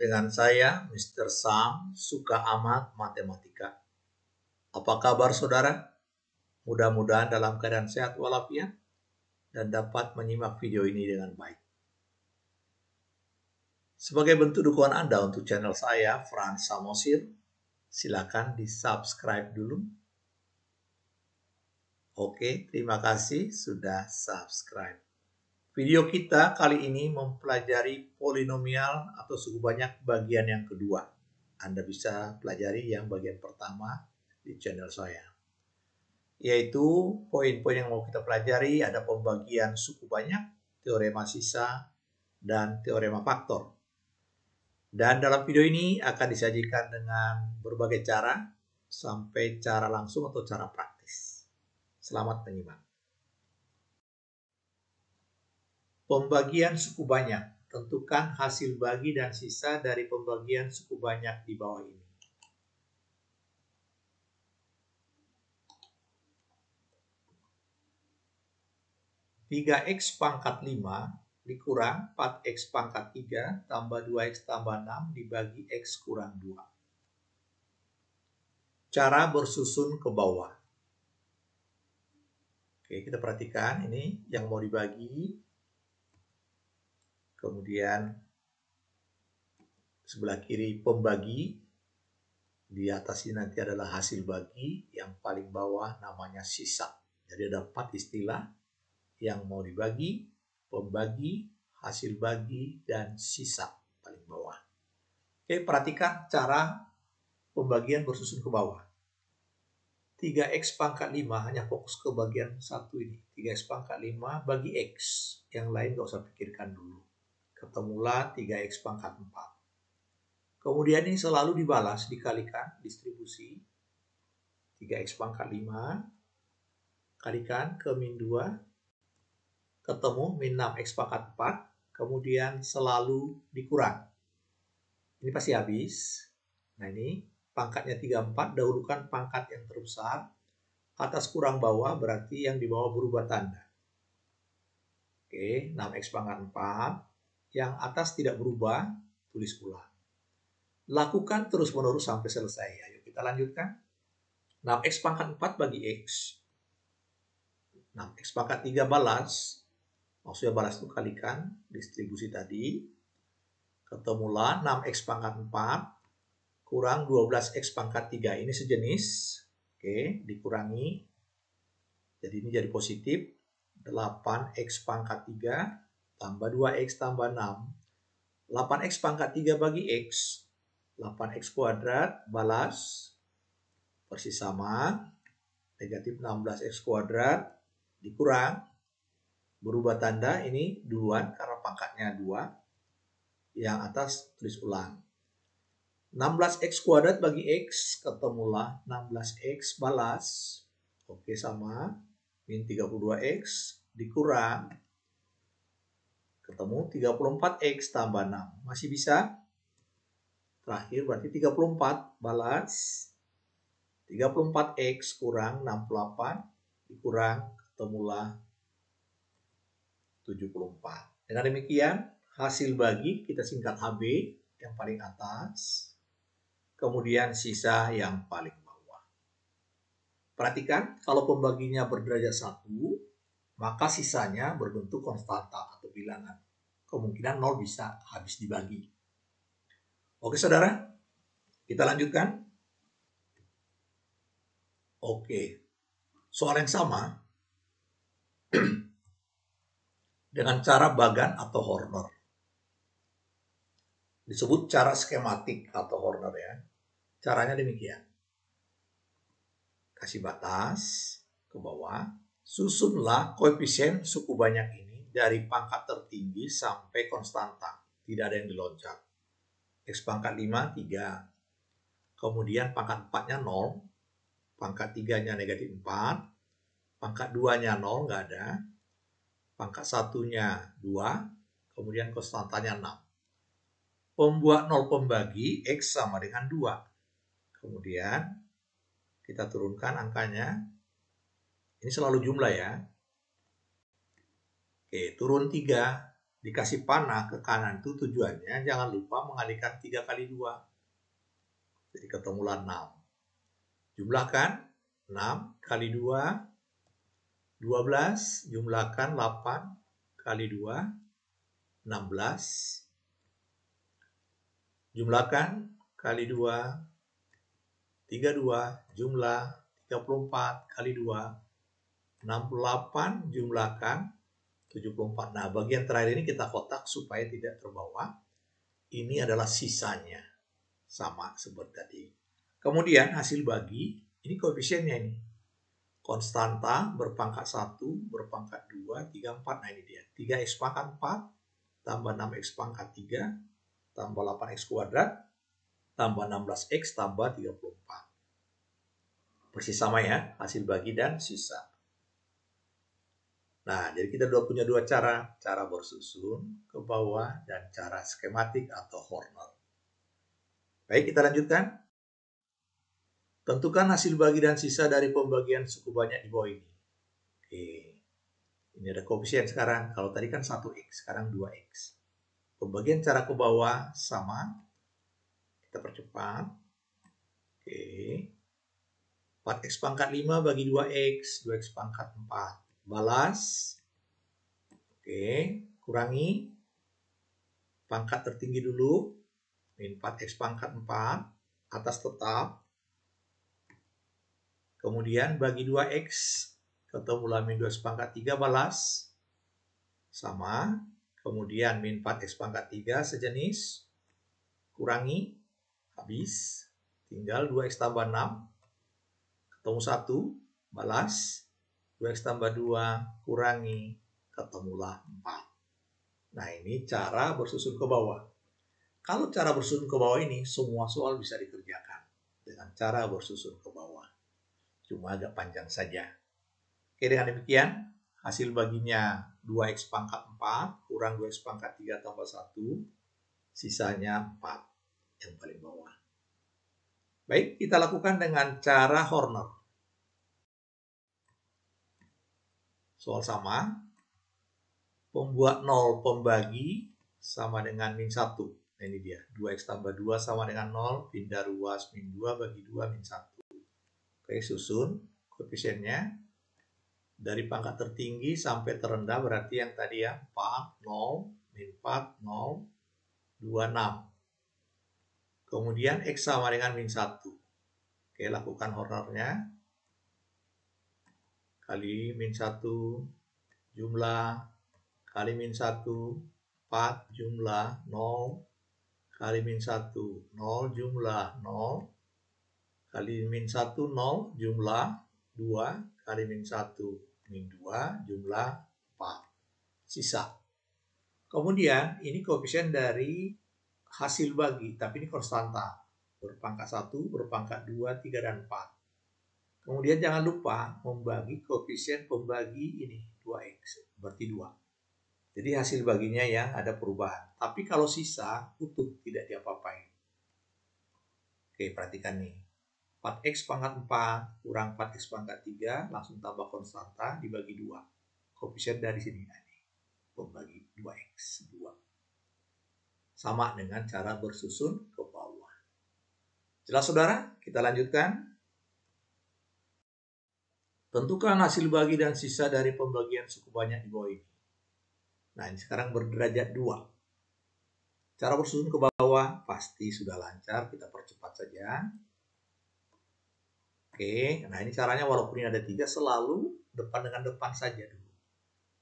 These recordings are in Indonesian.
dengan saya, Mr. Sam, suka amat matematika. Apa kabar saudara? Mudah-mudahan dalam keadaan sehat walafiat dan dapat menyimak video ini dengan baik. Sebagai bentuk dukungan Anda untuk channel saya, Frans Samosir, silakan di-subscribe dulu. Oke, terima kasih sudah subscribe. Video kita kali ini mempelajari polinomial atau suku banyak bagian yang kedua. Anda bisa pelajari yang bagian pertama di channel saya. Yaitu poin-poin yang mau kita pelajari ada pembagian suku banyak, teorema sisa, dan teorema faktor. Dan dalam video ini akan disajikan dengan berbagai cara, sampai cara langsung atau cara praktis. Selamat menyimak. Pembagian suku banyak. Tentukan hasil bagi dan sisa dari pembagian suku banyak di bawah ini. Tiga X pangkat 5 dikurang 4X pangkat 3 tambah 2X tambah 6 dibagi X kurang 2. Cara bersusun ke bawah. Oke, kita perhatikan ini yang mau dibagi. Kemudian sebelah kiri pembagi, di atas ini nanti adalah hasil bagi, yang paling bawah namanya sisa. Jadi ada 4 istilah yang mau dibagi, pembagi, hasil bagi, dan sisa paling bawah. Oke, perhatikan cara pembagian bersusun ke bawah. 3X pangkat 5 hanya fokus ke bagian satu ini. 3X pangkat 5 bagi X. Yang lain gak usah pikirkan dulu. Ketemulah 3X pangkat 4. Kemudian ini selalu dibalas, dikalikan, distribusi. 3X pangkat 5 kalikan ke min 2. Ketemu min 6X pangkat 4. Kemudian selalu dikurang. Ini pasti habis. Nah ini pangkatnya 34, dahulukan pangkat yang terbesar. Atas kurang bawah berarti yang di bawah berubah tanda. Oke, 6X pangkat 4. Yang atas tidak berubah, tulis ulang. Lakukan terus-menerus sampai selesai. Ayo kita lanjutkan. 6X pangkat 4 bagi X. 6X pangkat 3 balas. Maksudnya balas itu kalikan distribusi tadi. Ketemulah 6X pangkat 4 kurang 12X pangkat 3. Ini sejenis. Oke, dikurangi. Jadi ini jadi positif. 8X pangkat 3 tambah 2X tambah 6. 8X pangkat 3 bagi X. 8X kuadrat balas. Persis sama. Negatif 16X kuadrat dikurang. Berubah tanda ini duluan karena pangkatnya 2. Yang atas tulis ulang. 16X kuadrat bagi X. Ketemulah 16X balas. Oke sama. Min 32X dikurang. Ketemu 34X tambah 6. Masih bisa? Terakhir berarti 34 balas. 34X kurang 68 dikurang ketemulah 74. Dengan demikian hasil bagi kita singkat HB yang paling atas. Kemudian sisa yang paling bawah. Perhatikan kalau pembaginya berderajat 1, maka sisanya berbentuk konstanta atau bilangan. Kemungkinan 0 bisa habis dibagi. Oke saudara, kita lanjutkan. Oke, soal yang sama dengan cara Bagan atau Horner. Disebut cara skematik atau Horner ya. Caranya demikian. Kasih batas ke bawah. Susunlah koefisien suku banyak ini dari pangkat tertinggi sampai konstanta. Tidak ada yang dilonjak. X pangkat 5, 3. Kemudian pangkat 4-nya 0. Pangkat 3-nya negatif 4. Pangkat 2-nya 0, nggak ada. Pangkat 1-nya 2. Kemudian konstantanya 6. Pembuat 0 pembagi, X sama dengan 2. Kemudian kita turunkan angkanya. Ini selalu jumlah ya. Oke, turun 3. dikasih panah ke kanan itu tujuannya jangan lupa mengalihkan 3 kali 2. Jadi ketemulah 6. Jumlahkan 6 kali 2, 12. Jumlahkan 8 kali 2, 16. Jumlahkan kali 2, 32. Jumlah 34 kali 2, 68. Jumlahkan 74. Nah, bagian terakhir ini kita kotak supaya tidak terbawa. Ini adalah sisanya. Sama seperti tadi. Kemudian hasil bagi, ini koefisiennya ini. Konstanta berpangkat 1, berpangkat 2, 3, 4. Nah ini dia. 3x pangkat 4, tambah 6x pangkat 3, tambah 8x kuadrat, tambah 16x, tambah 34. Persis sama ya, hasil bagi dan sisa. Nah, jadi kita sudah punya dua cara. Cara bersusun ke bawah dan cara skematik atau Horner. Baik, kita lanjutkan. Tentukan hasil bagi dan sisa dari pembagian suku banyak di bawah ini. Oke. Ini ada koefisien sekarang. Kalau tadi kan 1x, sekarang 2x. Pembagian cara ke bawah sama. Kita percepat. Oke. 4x pangkat 5 bagi 2x. 2x pangkat 4. Balas. Oke. Kurangi. Pangkat tertinggi dulu. Min 4x pangkat 4. Atas tetap. Kemudian bagi 2x. Ketemulah min 2x pangkat 3 balas. Sama. Kemudian min 4x pangkat 3 sejenis. Kurangi. Habis. Tinggal 2x tambah 6. Ketemu 1. Balas. 2x tambah 2. Kurangi. Ketemulah 4. Nah ini cara bersusun ke bawah. Kalau cara bersusun ke bawah ini semua soal bisa dikerjakan. Dengan cara bersusun ke bawah. Cuma agak panjang saja. Oke, dengan demikian hasil baginya 2x pangkat 4 kurang 2x pangkat 3 tambah 1. Sisanya 4 yang paling bawah. Baik, kita lakukan dengan cara Horner. Soal sama. Pembuat 0 pembagi sama dengan min 1. Nah, ini dia. 2x tambah 2 sama dengan 0. Pindah ruas min 2 bagi 2 min 1. Oke, susun koefisiennya. Dari pangkat tertinggi sampai terendah berarti yang tadi ya. 4, 0, min 4, 0, 2, 6. Kemudian x sama dengan min 1. Oke, lakukan Hornernya. Kali min 1 jumlah kali min 1 4 jumlah 0 kali min 1 0 jumlah 0 kali min 1 0 jumlah 2 kali min 1 min 2 jumlah 4 sisa. Kemudian ini koefisien dari hasil bagi, tapi ini konstanta. Berpangkat 1, berpangkat 2, 3, dan 4. Kemudian jangan lupa membagi koefisien pembagi ini 2x, berarti 2. Jadi hasil baginya yang ada perubahan. Tapi kalau sisa, utuh, tidak diapa-apain. Oke, perhatikan nih. 4x pangkat 4 kurang 4x pangkat 3, langsung tambah konstanta, dibagi 2. Koefisien dari sini. Nah, ini. Pembagi 2x, 2. Sama dengan cara bersusun ke bawah. Jelas, saudara? Kita lanjutkan. Tentukan hasil bagi dan sisa dari pembagian suku banyak di bawah ini. Nah, ini sekarang berderajat 2. Cara bersusun ke bawah pasti sudah lancar, kita percepat saja. Oke, nah ini caranya walaupun ini ada 3, selalu depan dengan depan saja dulu.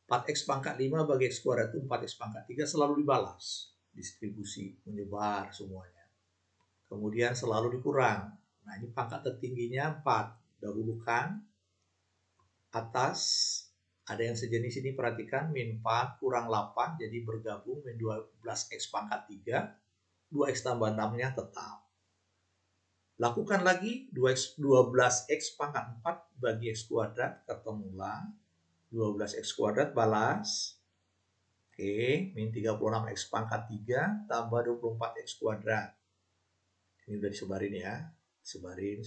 4x pangkat 5 bagi x kuadrat itu 4x pangkat 3 selalu dibalas. Distribusi, menyebar semuanya. Kemudian selalu dikurang. Nah, ini pangkat tertingginya 4. Dahulukan. Atas ada yang sejenis ini, perhatikan, min 4 kurang 8, jadi bergabung min 12x pangkat 3, 2x tambah 6-nya tetap. Lakukan lagi 12x pangkat 4 bagi x kuadrat, ketemulah 12x kuadrat balas. Oke, min 36x pangkat 3 tambah 24x kuadrat. Ini udah disebarin ya, sebarin.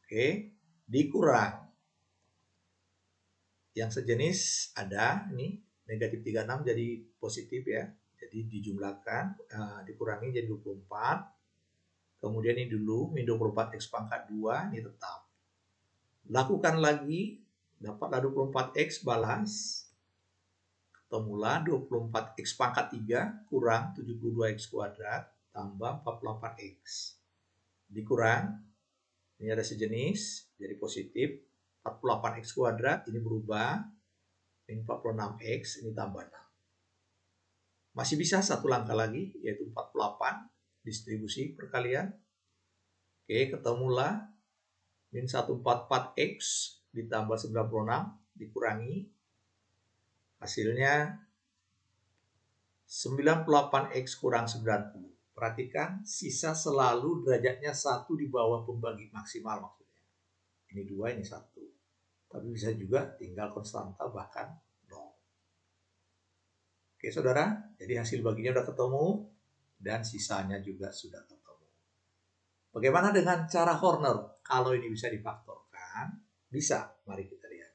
Oke, dikurang. Yang sejenis ada ini negatif 36 jadi positif ya. Jadi dijumlahkan, dikurangi jadi 24. Kemudian ini dulu, min 24x pangkat 2, ini tetap. Lakukan lagi, dapatlah 24x balas. Ketemulah 24x pangkat 3 kurang 72x kuadrat tambah 48x. Dikurang, ini ada sejenis, jadi positif. 48x kuadrat, ini berubah. Min 46x, ini tambah 6. Masih bisa satu langkah lagi, yaitu 48, distribusi perkalian. Oke, ketemulah min 144x ditambah 96, dikurangi. Hasilnya 98x kurang 90. Perhatikan, sisa selalu derajatnya 1 di bawah pembagi maksimal maksudnya. Ini 2, ini 1. Tapi bisa juga tinggal konstanta bahkan 0. Oke saudara, jadi hasil baginya sudah ketemu dan sisanya juga sudah ketemu. Bagaimana dengan cara Horner? Kalau ini bisa difaktorkan, bisa. Mari kita lihat.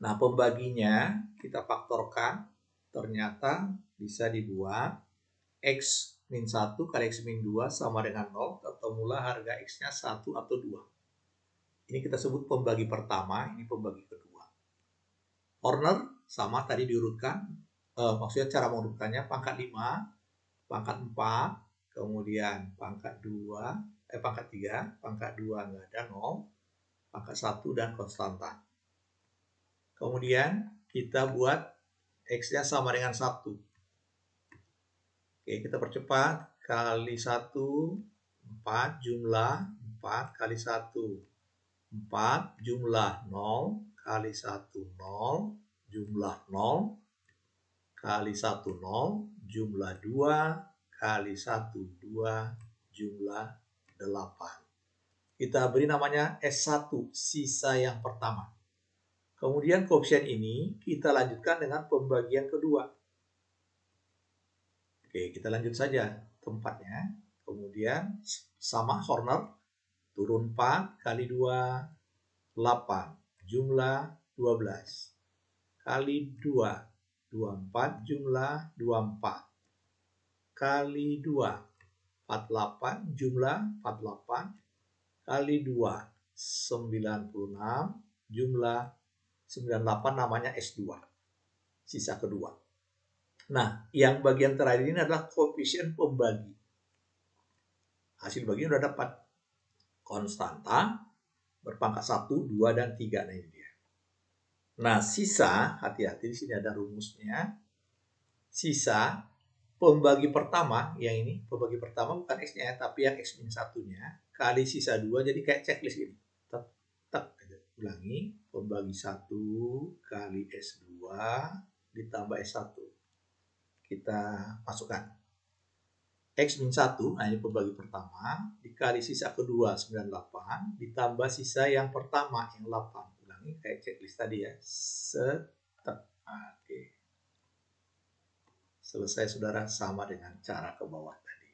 Nah, pembaginya kita faktorkan, ternyata bisa dibuat x min 1 kali x min 2 sama dengan 0, ketemulah harga x-nya 1 atau 2. Ini kita sebut pembagi pertama, ini pembagi kedua. Horner sama tadi diurutkan, maksudnya cara mengurutkannya pangkat 5, pangkat 4, kemudian pangkat 2, pangkat 3, pangkat 2 nggak ada 0, pangkat 1 dan konstanta. Kemudian kita buat x-nya sama dengan 1. Oke, kita percepat. Kali 1, 4 jumlah 4 kali 1. 4 jumlah 0 kali 1 0 jumlah 0 kali 1 0 jumlah 2 kali 1 2 jumlah 8. Kita beri namanya S1, sisa yang pertama. Kemudian koefisien ini kita lanjutkan dengan pembagian kedua. Oke, kita lanjut saja tempatnya. Kemudian sama Horner. Turun 4 kali 2, 8. Jumlah 12. Kali 2, 24. Jumlah 24. Kali 2, 48. Jumlah 48. Kali 2, 96. Jumlah 98 namanya S2. Sisa kedua. Nah, yang bagian terakhir ini adalah koefisien pembagi. Hasil bagian sudah dapat. Konstanta berpangkat 1, 2, dan 3. Nah, ini dia. Nah, sisa, hati-hati di sini ada rumusnya. Sisa pembagi pertama, yang ini, pembagi pertama bukan X-nya, tapi yang X min 1-nya, kali sisa 2, jadi kayak checklist ini. Tak, ulangi, pembagi 1 kali S2 ditambah S1. Kita masukkan. X min 1, nah ini pembagi pertama, dikali sisa kedua 98, ditambah sisa yang pertama yang 8. Ulangi kayak checklist tadi ya. Oke. Selesai saudara, sama dengan cara ke bawah tadi.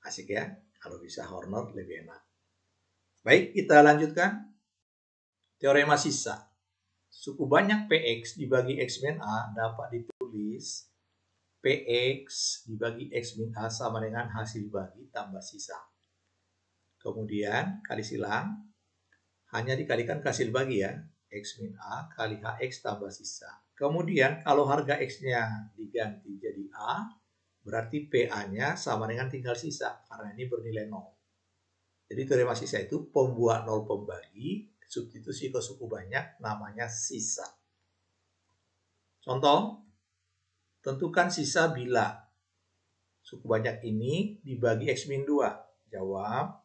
Asik ya, kalau bisa Horner lebih enak. Baik, kita lanjutkan. Teorema sisa. Suku banyak PX dibagi X min A dapat ditulis PX dibagi X min A sama dengan hasil bagi tambah sisa. Kemudian kali silang, hanya dikalikan ke hasil bagi ya. X min A kali HX tambah sisa. Kemudian kalau harga X-nya diganti jadi A, berarti PA-nya sama dengan tinggal sisa, karena ini bernilai 0. Jadi teorema sisa itu pembuat 0 pembagi, substitusi ke suku banyak, namanya sisa. Contoh, tentukan sisa bila suku banyak ini dibagi X min 2. Jawab,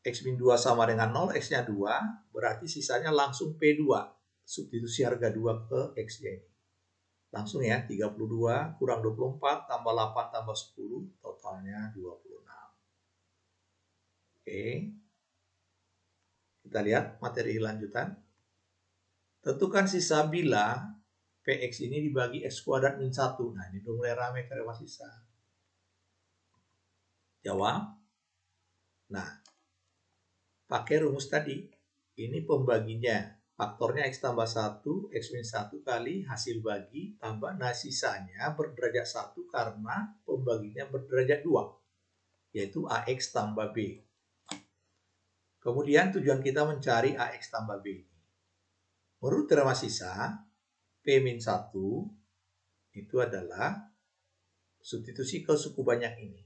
X min 2 sama dengan 0, X-nya 2, berarti sisanya langsung P2. Substitusi harga 2 ke X-nya ini. Langsung ya, 32 kurang 24 tambah 8 tambah 10, totalnya 26. Oke. Kita lihat materi lanjutan. Tentukan sisa bila PX ini dibagi X kuadrat min 1. Nah, ini udah mulai rame teorema sisa. Jawab. Nah, pakai rumus tadi. Ini pembaginya. faktornya X tambah 1, X min 1 kali hasil bagi tambah, nah sisanya berderajat 1 karena pembaginya berderajat 2, yaitu AX tambah B. Kemudian tujuan kita mencari AX tambah B ini. Menurut teorema sisa, P min 1 itu adalah substitusi ke suku banyak ini.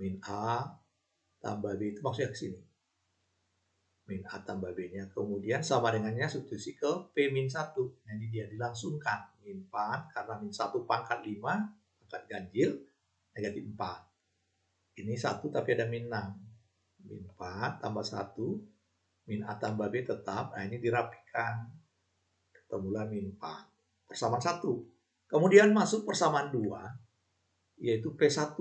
Min A tambah B itu maksudnya ke sini. Min A tambah B-nya. Kemudian sama dengannya substitusi ke P min 1. Jadi dia dilangsungkan. Min 4, karena min 1 pangkat 5, pangkat ganjil, negatif 4. Ini 1 tapi ada min 6. Min 4 tambah 1, min A tambah B tetap. Nah ini dirapikan. Ketemulah min 4. Persamaan 1. Kemudian masuk persamaan 2, yaitu P1.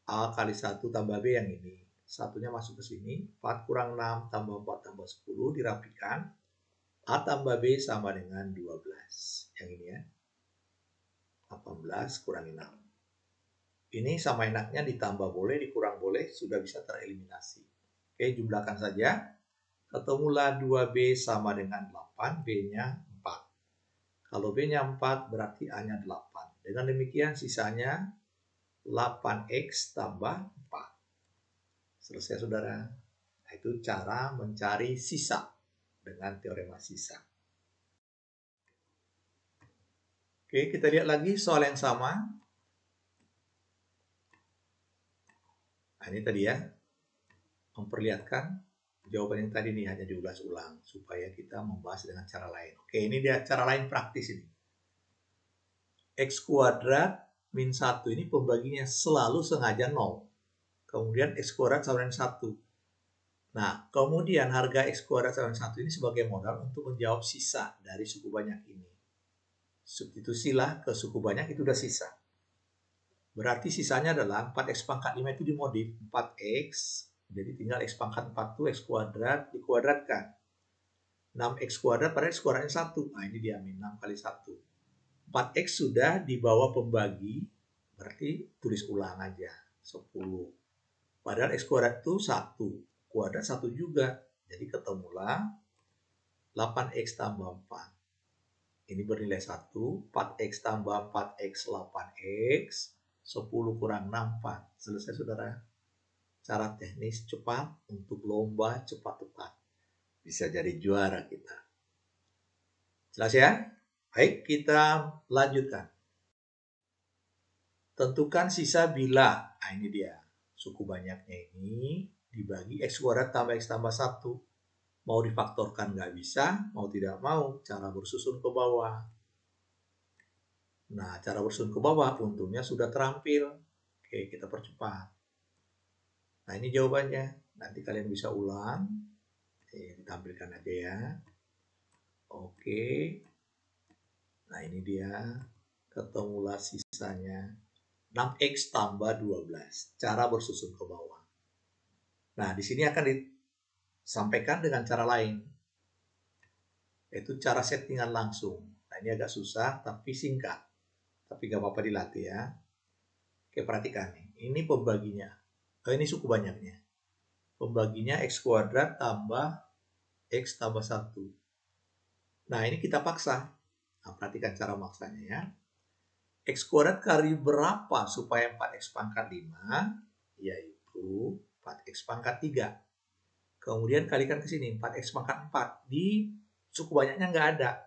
A kali 1 tambah B yang ini. Satunya masuk ke sini, 4 kurang 6 tambah 4 tambah 10 dirapikan. A tambah B sama dengan 12. Yang ini ya. 18 kurangi 6. Ini sama enaknya ditambah boleh, dikurang boleh, sudah bisa tereliminasi. Oke, jumlahkan saja. Ketemulah 2B sama dengan 8, B-nya 4. Kalau B-nya 4 berarti A-nya 8. Dengan demikian sisanya 8X tambah 4. Selesai saudara. Nah, itu cara mencari sisa dengan teorema sisa. Oke, kita lihat lagi soal yang sama. Nah, ini tadi ya, memperlihatkan jawaban yang tadi ini hanya diulas-ulang supaya kita membahas dengan cara lain. Oke, ini dia cara lain praktis ini. X kuadrat min 1 ini pembaginya selalu sengaja 0. Kemudian X kuadrat sama dengan 1. Nah, kemudian harga X kuadrat sama dengan 1 ini sebagai modal untuk menjawab sisa dari suku banyak ini. Substitusilah ke suku banyak, itu udah sisa. Berarti sisanya adalah 4X pangkat 5 itu dimodif 4X. Jadi tinggal X pangkat 4 itu X kuadrat dikuadratkan. 6X kuadrat pada X kuadratnya 1. Nah ini dia min 6 kali 1. 4X sudah di bawah pembagi. Berarti tulis ulang aja. 10. Padahal X kuadrat itu 1. Kuadrat 1 juga. Jadi ketemulah 8X tambah 4. Ini bernilai 1. 4X tambah 4X 8X. 10 kurang 6, 4. Selesai saudara. Cara teknis cepat untuk lomba cepat-cepat. Bisa jadi juara kita. Jelas ya? Baik, kita lanjutkan. Tentukan sisa bila. Nah ini dia. Suku banyaknya ini dibagi X kuadrat tambah X tambah 1. Mau difaktorkan nggak bisa, mau tidak mau, cara bersusun ke bawah. Nah, cara bersusun ke bawah untungnya sudah terampil. Oke, kita percepat. Nah, ini jawabannya. Nanti kalian bisa ulang. Ditampilkan aja ya. Oke. Nah, ini dia. Ketemulah sisanya. 6X tambah 12. Cara bersusun ke bawah. Nah, di sini akan disampaikan dengan cara lain. Yaitu cara settingan langsung. Nah, ini agak susah, tapi singkat. Tapi gak apa-apa dilatih ya. Oke, perhatikan nih. Ini pembaginya. Ini suku banyaknya. Pembaginya X kuadrat tambah X tambah 1. Nah, ini kita paksa. Nah, perhatikan cara maksanya ya. X kuadrat kali berapa supaya 4X pangkat 5? Yaitu 4X pangkat 3. Kemudian kalikan ke sini, 4X pangkat 4. Di suku banyaknya nggak ada.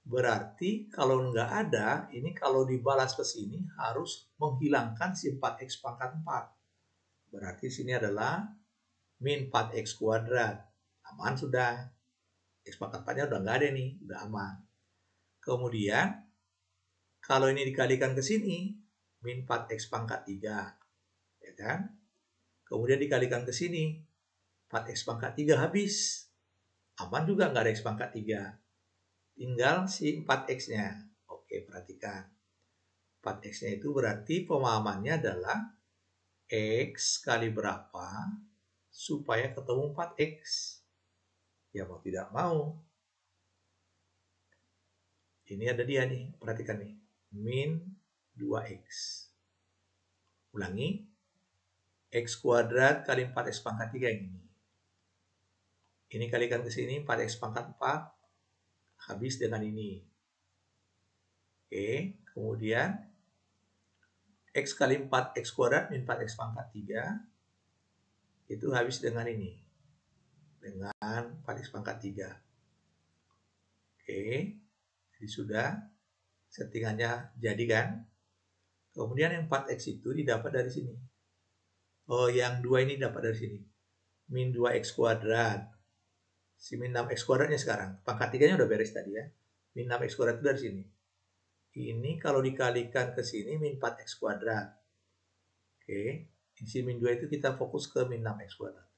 Berarti kalau nggak ada, ini kalau dibalas ke sini harus menghilangkan si 4X pangkat 4. Berarti sini adalah min 4X kuadrat. Aman sudah. X pangkat 4-nya udah nggak ada nih, udah aman. Kemudian, kalau ini dikalikan ke sini, min 4X pangkat 3. Ya kan? Kemudian dikalikan ke sini, 4X pangkat 3 habis. Aman juga nggak ada X pangkat 3. Tinggal si 4X-nya. Oke, perhatikan. 4X-nya itu berarti pemahamannya adalah X kali berapa supaya ketemu 4X. Ya mau tidak mau. Ini ada dia nih, perhatikan nih. Min 2X. Ulangi. X kuadrat kali 4X pangkat 3 yang ini. Ini kalikan ke sini, 4x pangkat 4 habis dengan ini. Oke, kemudian x kali 4x kuadrat min 4x pangkat 3 itu habis dengan ini. Dengan 4x pangkat 3. Oke, jadi sudah settingannya jadi kan. Kemudian yang 4x itu didapat dari sini. Oh, yang 2 ini dapat dari sini. Min 2x kuadrat. Si min 6x kuadratnya sekarang. Pangkat 3-nya udah beres tadi ya. Min 6x kuadrat itu dari sini. Ini kalau dikalikan ke sini min 4x kuadrat. Oke, isi min 2 itu kita fokus ke min 6x kuadrat.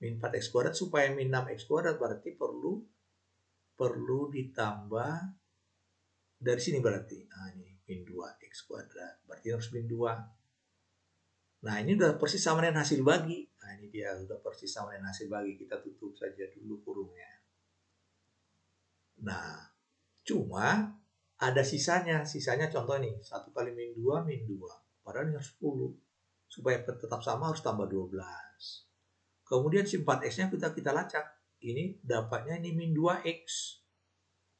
Min 4x kuadrat supaya min 6x kuadrat berarti perlu ditambah dari sini berarti. Nah, ini min 2x kuadrat. Berarti harus min 2. Nah, ini udah persis sama dengan hasil bagi. Nah, ini dia udah persis sama dengan hasil bagi. Kita tutup saja dulu kurungnya. Nah, cuma ada sisanya. Sisanya contoh nih, 1 kali min 2, min 2. Padahal ini harus 10. Supaya tetap sama harus tambah 12. Kemudian si 4x-nya kita lacak. Ini dapatnya ini min 2x.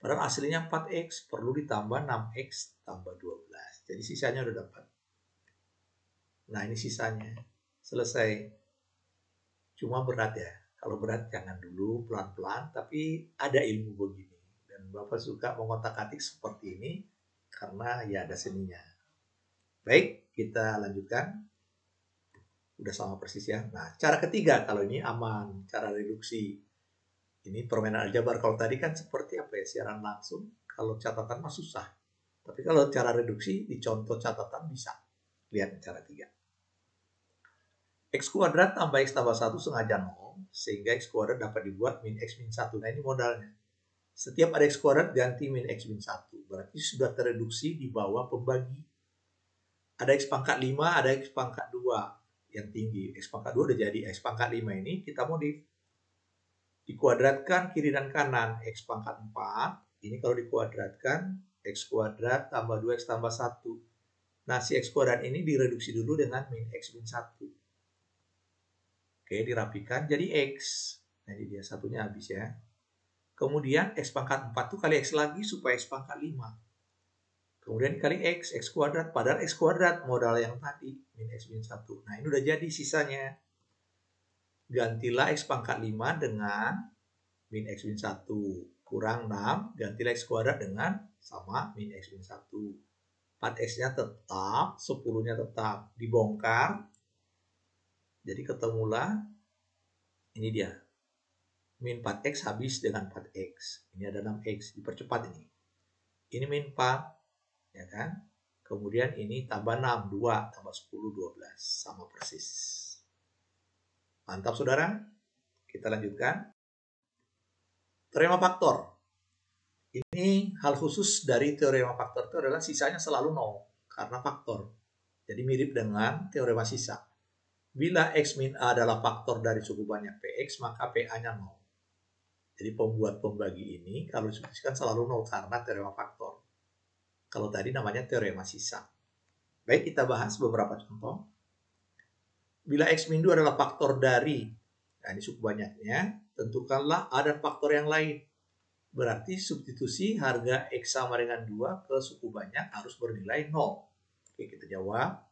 Padahal aslinya 4x. Perlu ditambah 6x tambah 12. Jadi sisanya udah dapat. Nah, ini sisanya. Selesai. Cuma berat ya. Kalau berat jangan dulu, pelan-pelan. Tapi ada ilmu begini. Dan Bapak suka mengotak-atik seperti ini. Karena ya ada seninya. Baik, kita lanjutkan. Udah sama persis ya. Nah, cara ketiga kalau ini aman. Cara reduksi. Ini permainan aljabar. Kalau tadi kan seperti apa ya, siaran langsung. Kalau catatan mah susah. Tapi kalau cara reduksi, di contoh catatan bisa. Lihat cara 3. X kuadrat tambah X tambah 1 sengaja 0. Sehingga X kuadrat dapat dibuat min X min 1. Nah, ini modalnya. Setiap ada X kuadrat ganti min X min 1. Berarti sudah tereduksi di bawah pembagi. Ada X pangkat 5, ada X pangkat 2 yang tinggi. X pangkat 2 udah jadi. X pangkat 5 ini kita modif. Dikuadratkan kiri dan kanan. X pangkat 4. Ini kalau dikuadratkan X kuadrat tambah 2X tambah 1. Nah, si X kuadrat ini direduksi dulu dengan min X min 1. Oke, dirapikan jadi X. Nah, ini dia satunya habis ya. Kemudian X pangkat 4 itu kali X lagi supaya X pangkat 5. Kemudian kali X kuadrat. Padahal X kuadrat modal yang tadi. Min X min 1. Nah, ini udah jadi sisanya. Gantilah X pangkat 5 dengan min X min 1. Kurang 6. Gantilah X kuadrat dengan sama min X min 1. 4X-nya tetap. 10-nya tetap. Dibongkar. Jadi ketemulah, ini dia, min 4x habis dengan 4x. Ini ada 6x, dipercepat ini. Ini min 4, ya kan? Kemudian ini tambah 6, 2, tambah 10, 12. Sama persis. Mantap saudara. Kita lanjutkan. Teorema faktor. Ini hal khusus dari teorema faktor itu adalah sisanya selalu 0. Karena faktor. Jadi mirip dengan teorema sisa. Bila X min A adalah faktor dari suku banyak PX, maka PA-nya 0. Jadi pembuat pembagi ini kalau disebutkan selalu 0 karena teorema faktor. Kalau tadi namanya teorema sisa. Baik, kita bahas beberapa contoh. Bila X min 2 adalah faktor dari, nah ini suku banyaknya, tentukanlah A dan faktor yang lain. Berarti substitusi harga X sama dengan 2 ke suku banyak harus bernilai 0. Oke, kita jawab.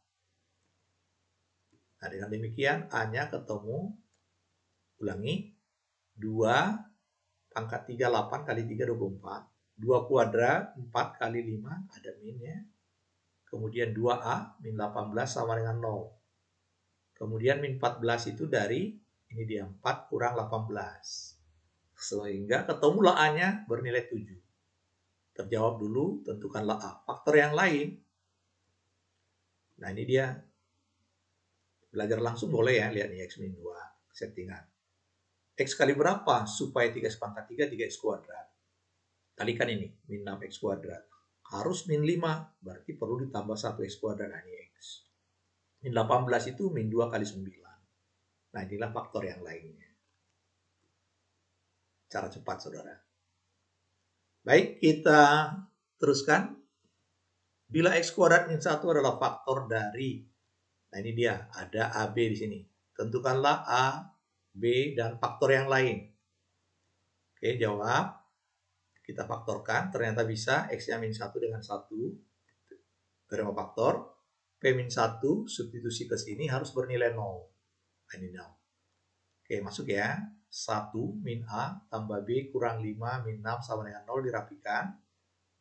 Nah, dengan demikian A-nya ketemu, ulangi, 2 pangkat 3, 8 kali 3, 24. 2 kuadrat, 4 kali 5, ada minnya. Kemudian 2A, min 18 sama dengan 0. Kemudian min 14 itu dari, ini dia, 4 kurang 18. Sehingga ketemulah A-nya bernilai 7. Terjawab dulu, tentukanlah A. Faktor yang lain, nah ini dia. Belajar langsung boleh ya, lihat nih X min 2, settingan. X kali berapa supaya 3X pangkat 3, 3X kuadrat. Kalikan ini, min 6X kuadrat. Harus min 5, berarti perlu ditambah 1X kuadrat, nah ini X. Min 18 itu min 2 kali 9. Nah, inilah faktor yang lainnya. Cara cepat, saudara. Baik, kita teruskan. Bila X kuadrat min 1 adalah faktor dari, nah ini dia, ada AB di sini. Tentukanlah A, B, dan faktor yang lain. Oke, jawab. Kita faktorkan, ternyata bisa X-nya min 1 dengan 1. Teorema faktor. P-1 substitusi ke sini harus bernilai 0. Ini 0. Oke, masuk ya. 1 min A tambah B kurang 5 min 6 sama dengan 0 dirapikan.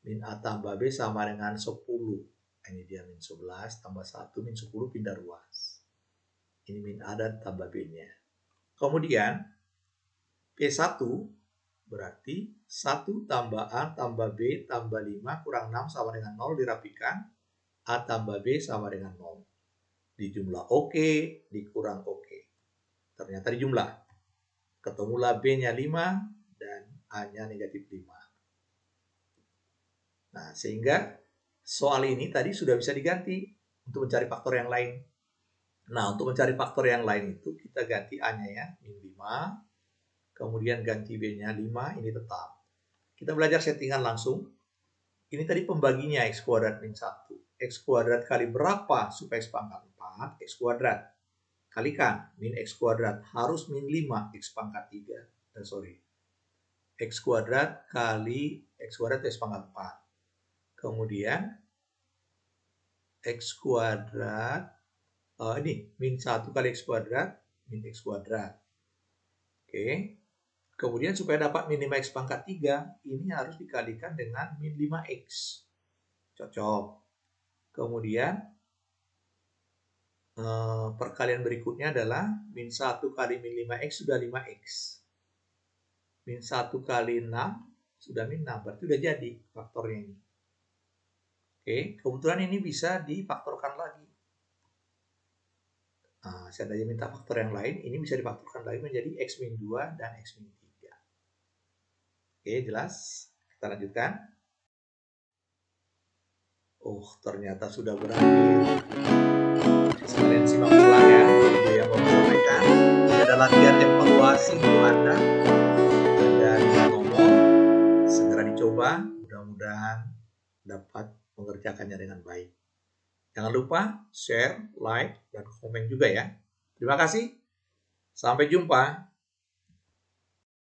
Min A tambah B sama dengan 10. Ini dia min 11 tambah 1 min 10 pindah ruas. Ini min A dan tambah B-nya. Kemudian P1 berarti 1 tambah A tambah B tambah 5 kurang 6 sama dengan 0 dirapikan. A tambah B sama dengan 0. Dijumlah oke, dikurang oke. Ternyata dijumlah. Ketemulah B-nya 5 dan A-nya negatif 5. Nah, sehingga soal ini tadi sudah bisa diganti untuk mencari faktor yang lain. Nah, untuk mencari faktor yang lain itu kita ganti A-nya ya, min 5. Kemudian ganti B-nya 5, ini tetap. Kita belajar settingan langsung. Ini tadi pembaginya X kuadrat min 1. X kuadrat kali berapa supaya X pangkat 4? X kuadrat. Kalikan, min X kuadrat harus min 5 X pangkat 3. X kuadrat kali X kuadrat X pangkat 4. Kemudian X kuadrat, ini min 1 kali X kuadrat, min X kuadrat. Oke. Kemudian supaya dapat min 5X pangkat 3, ini harus dikalikan dengan min 5X. Cocok. Kemudian perkalian berikutnya adalah min 1 kali min 5X sudah 5X. Min 1 kali 6 sudah min 6. Berarti sudah jadi faktornya ini. Oke, kebetulan ini bisa difaktorkan lagi. Nah, seandainya minta faktor yang lain, ini bisa difaktorkan lagi menjadi X min 2 dan X min 3. Oke, jelas. Kita lanjutkan. Oh, ternyata sudah berakhir. Sekalian simak ulang ya, video yang Bapak sampaikan. Ini ada latihan evaluasi untuk Anda. Anda bisa ngomong, segera dicoba. Mudah-mudahan dapat mengerjakannya dengan baik. Jangan lupa share, like, dan komen juga ya. Terima kasih. Sampai jumpa.